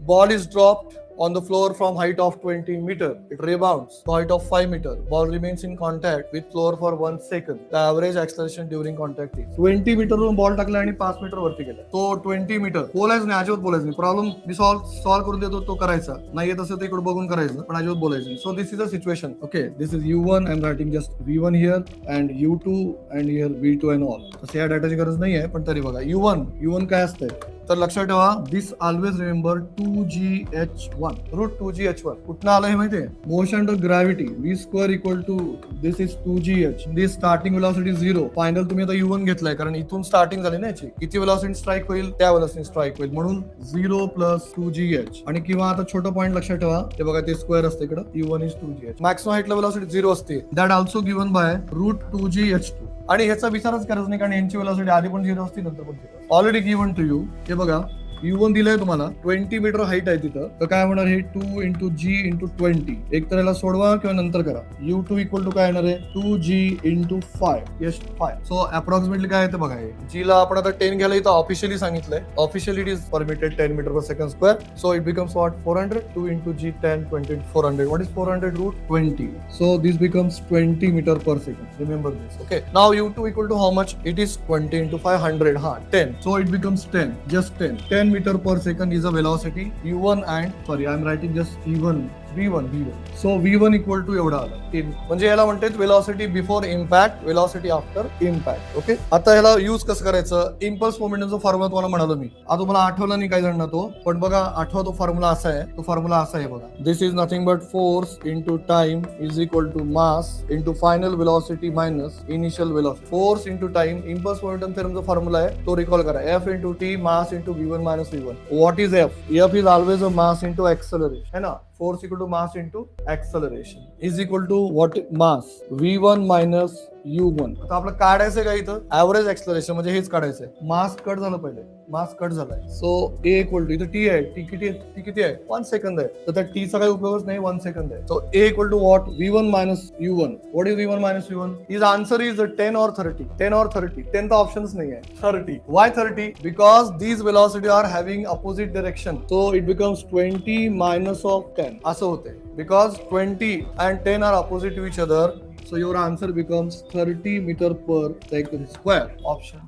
Ball is dropped on the floor from height of 20 meter. It rebounds to height of 5 meter. Ball remains in contact with floor for 1 second. The average acceleration during contact is 20 metre वरून ball टाकला आणि 5 metre वरती गेला. तो 20 metre बोलायचं नाही, अजिबात बोलायचं नाही. प्रॉब्लेम मी सॉल्व्ह करून देतो, तो करायचा नाही येत असेल तर इकडे बघून करायचं, पण अजिबात बोलायचं नाही. So this is a situation. Okay, this is U1. I am writing just V1 here and U2 and here V2 and all. तसं या डाटाची गरज नाही आहे, पण तरी बघा U1 काय असतंय तर लक्षात ठेवा. दिस always remember 2GH1 route 2GH1 कुठनं आलं हे माहितीये? Motion of gravity V square equal to this is 2GH. This starting velocity 0. Final तुम्ही आता U1 घेतलाय कारण इथून स्टार्टिंग झाली ना याची. किती वेलॉसिटी स्ट्राईक होईल त्या वेलॉसिटी स्ट्राईक होईल, म्हणून 0 + 2GH. आणि किंवा आता छोटं पॉईंट लक्षात ठेवा, ते बघा ते स्क्वेअर असते इकडं. U1 is 2GH. Maximum हाईटला velocity 0 असते. That also given by root 2GH2. आणि ह्याचा विचारच करायचा नाही कारण यांची वेलॉसिटी आधी पण 0 असते नंतर पण 0. Already given to you. हे बघा U1 दिलंय तुम्हाला 20 मीटर हाईट आहे तिथं, तर काय होणार हे 2 × G × 20. एक तर याला सोडवा किंवा नंतर करा. U2 इक्वल टू काय येणार आहे 2G × 5. यस 5. सो अप्रॉक्सिमेटली काय आहे ते बघा. हे G ला आपण आता 10 घ्यायला इथं ऑफिशियली सांगितलंय. Officially it is permitted 10 metre per second square. So it becomes what 400. 2 × G 10 20 400. What is 400 root 20. So this becomes 20 metre per second. Remember this. Okay, now U2 equal to how much? It is 20 × 500. हा 10. So it becomes 10. Just 10 meter per second is a velocity. U1 and sorry, I am writing just V1. So V1 equal to एवढा आला 3. म्हणजे याला म्हणतात velocity before impact, velocity after impact. Okay, आता याला use कसं करायचं? इम्पल्स मोमेंटचा फॉर्म्युला तुम्हाला म्हणालो मी. आता तुम्हाला आठवला नाही काही जणांना तो, पण बघा आठवा तो फॉर्म्युला असा आहे. तो फॉर्म्युला असा आहे बघा. This is nothing but force into time is equal to mass into final velocity minus initial velocity. Force into time impulse momentum थेरमचा फॉर्म्युला आहे, तो रिकॉल करा. F into T mass into V1 minus V1. What is F? F is always a mass into acceleration, है ना? Force equal to mass into acceleration is equal to what? Mass V1 minus U1. आता आपलं काढायचं का इथं? Average acceleration म्हणजे हेच काढायचंय. मास कट झालं पहिले, मास कट झालाय. सो A इक्वल टू इथं T आहे. टी किती आहे? 1 सेकंद आहे. तर त्या T चा काही उपयोगच नाही, 1 सेकंद आहे. So A equal to what? V1 minus U1. What is V1 minus U1? His answer is 10 or 30. 10 or 30. 10 चा ऑप्शनच नाही आहे. 30. Why 30? Because these velocity are having opposite direction. So it becomes 20 minus of 10. असं होते. Because 20 and 10 are opposite to each other. So your answer becomes 30 meter per second square. Option